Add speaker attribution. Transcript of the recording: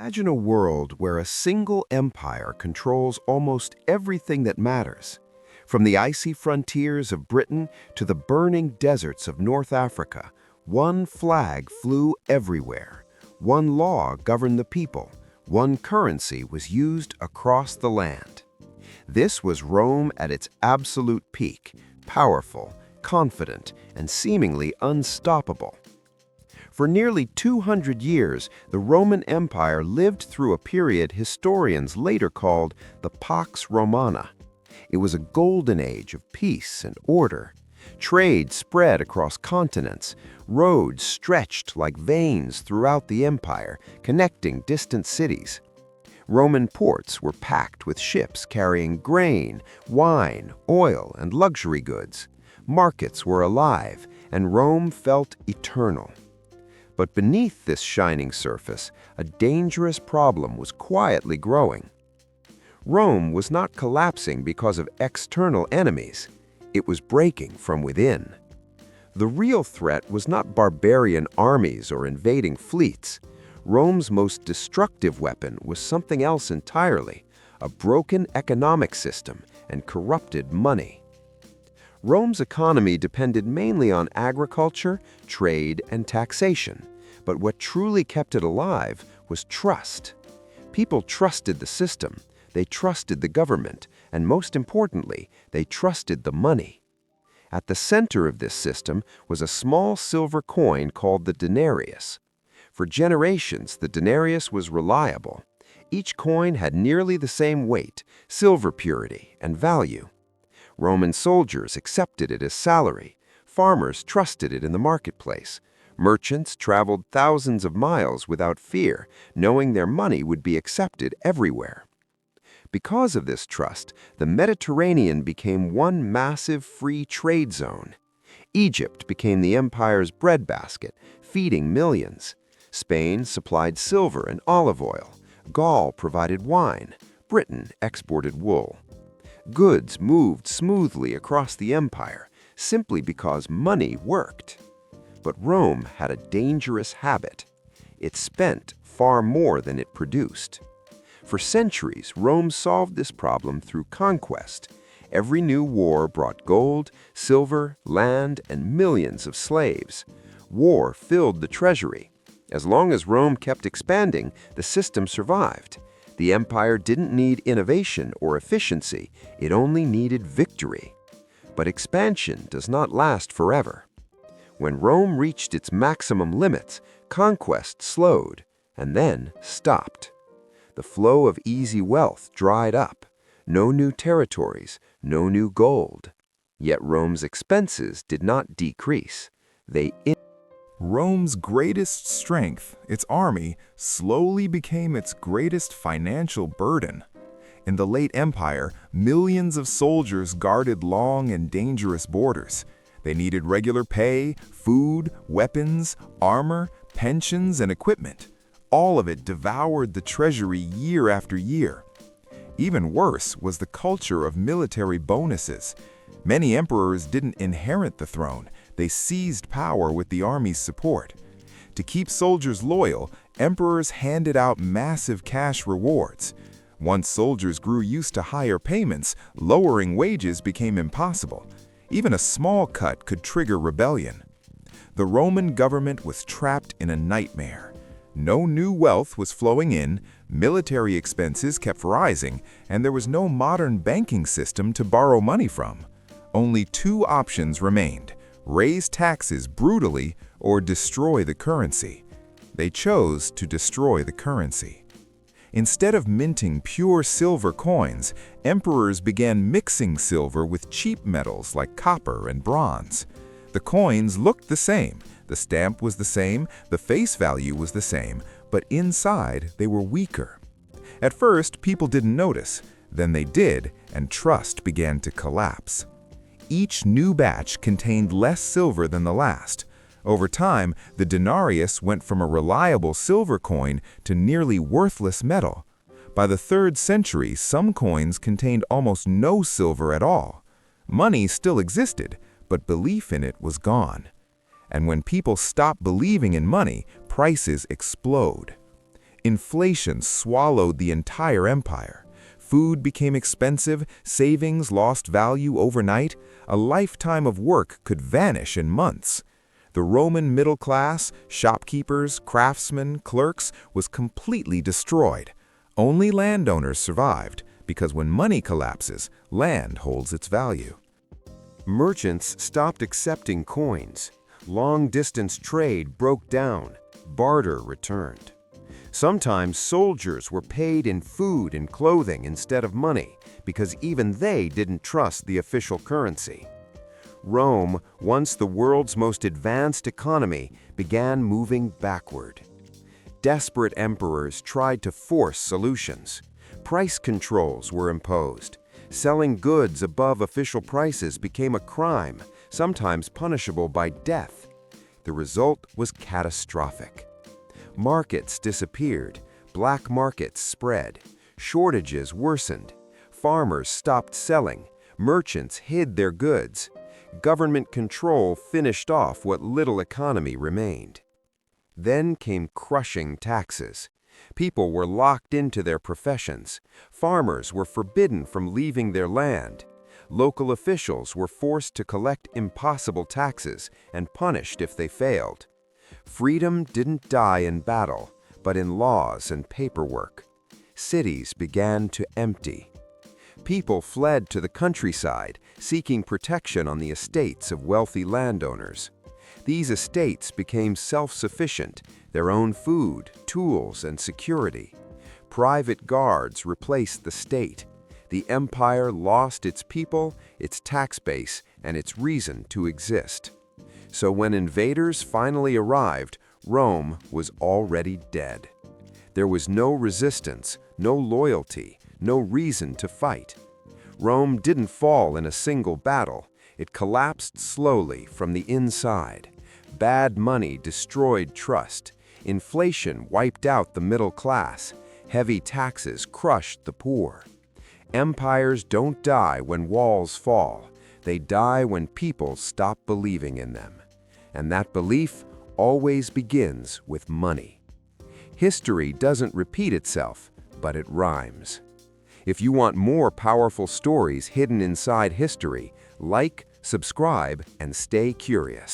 Speaker 1: Imagine a world where a single empire controls almost everything that matters, from the icy frontiers of Britain to the burning deserts of North Africa. One flag flew everywhere. One law governed the people. One currency was used across the land. This was Rome at its absolute peak, powerful, confident, and seemingly unstoppable. For nearly 200 years, the Roman Empire lived through a period historians later called the Pax Romana. It was a golden age of peace and order. Trade spread across continents. Roads stretched like veins throughout the empire, connecting distant cities. Roman ports were packed with ships carrying grain, wine, oil, and luxury goods. Markets were alive, and Rome felt eternal. But beneath this shining surface, a dangerous problem was quietly growing. Rome was not collapsing because of external enemies. It was breaking from within. The real threat was not barbarian armies or invading fleets. Rome's most destructive weapon was something else entirely, a broken economic system and corrupted money. Rome's economy depended mainly on agriculture, trade, and taxation, but what truly kept it alive was trust. People trusted the system, they trusted the government, and most importantly, they trusted the money. At the center of this system was a small silver coin called the denarius. For generations, the denarius was reliable. Each coin had nearly the same weight, silver purity, and value. Roman soldiers accepted it as salary. Farmers trusted it in the marketplace. Merchants traveled thousands of miles without fear, knowing their money would be accepted everywhere. Because of this trust, the Mediterranean became one massive free trade zone. Egypt became the empire's breadbasket, feeding millions. Spain supplied silver and olive oil. Gaul provided wine. Britain exported wool. Goods moved smoothly across the empire simply because money worked. But Rome had a dangerous habit. It spent far more than it produced. For centuries, Rome solved this problem through conquest. Every new war brought gold, silver, land, and millions of slaves. War filled the treasury. As long as Rome kept expanding, the system survived. The empire didn't need innovation or efficiency, it only needed victory. But expansion does not last forever. When Rome reached its maximum limits, conquest slowed and then stopped. The flow of easy wealth dried up. No new territories, no new gold. Yet Rome's expenses did not decrease.
Speaker 2: Rome's greatest strength, its army, slowly became its greatest financial burden. In the late empire, millions of soldiers guarded long and dangerous borders. They needed regular pay, food, weapons, armor, pensions, and equipment. All of it devoured the treasury year after year. Even worse was the culture of military bonuses. Many emperors didn't inherit the throne. They seized power with the army's support. To keep soldiers loyal, emperors handed out massive cash rewards. Once soldiers grew used to higher payments, lowering wages became impossible. Even a small cut could trigger rebellion. The Roman government was trapped in a nightmare. No new wealth was flowing in, military expenses kept rising, and there was no modern banking system to borrow money from. Only two options remained: raise taxes brutally or destroy the currency. They chose to destroy the currency. Instead of minting pure silver coins, emperors began mixing silver with cheap metals like copper and bronze. The coins looked the same, the stamp was the same, the face value was the same, but inside they were weaker. At first, people didn't notice. Then they did, and trust began to collapse. Each new batch contained less silver than the last. Over time, the denarius went from a reliable silver coin to nearly worthless metal. By the 3rd century, some coins contained almost no silver at all. Money still existed, but belief in it was gone. And when people stop believing in money, prices explode. Inflation swallowed the entire empire. Food became expensive, savings lost value overnight, a lifetime of work could vanish in months. The Roman middle class, shopkeepers, craftsmen, clerks, was completely destroyed. Only landowners survived, because when money collapses, land holds its value.
Speaker 1: Merchants stopped accepting coins. Long-distance trade broke down. Barter returned. Sometimes soldiers were paid in food and clothing instead of money, because even they didn't trust the official currency. Rome, once the world's most advanced economy, began moving backward. Desperate emperors tried to force solutions. Price controls were imposed. Selling goods above official prices became a crime, sometimes punishable by death. The result was catastrophic. Markets disappeared, black markets spread, shortages worsened, farmers stopped selling, merchants hid their goods. Government control finished off what little economy remained. Then came crushing taxes. People were locked into their professions. Farmers were forbidden from leaving their land. Local officials were forced to collect impossible taxes and punished if they failed. Freedom didn't die in battle, but in laws and paperwork. Cities began to empty. People fled to the countryside, seeking protection on the estates of wealthy landowners. These estates became self-sufficient, their own food, tools, and security. Private guards replaced the state. The empire lost its people, its tax base, and its reason to exist. So when invaders finally arrived, Rome was already dead. There was no resistance, no loyalty, no reason to fight. Rome didn't fall in a single battle. It collapsed slowly from the inside. Bad money destroyed trust. Inflation wiped out the middle class. Heavy taxes crushed the poor. Empires don't die when walls fall. They die when people stop believing in them. And that belief always begins with money. History doesn't repeat itself, but it rhymes. If you want more powerful stories hidden inside history, like, subscribe, and stay curious.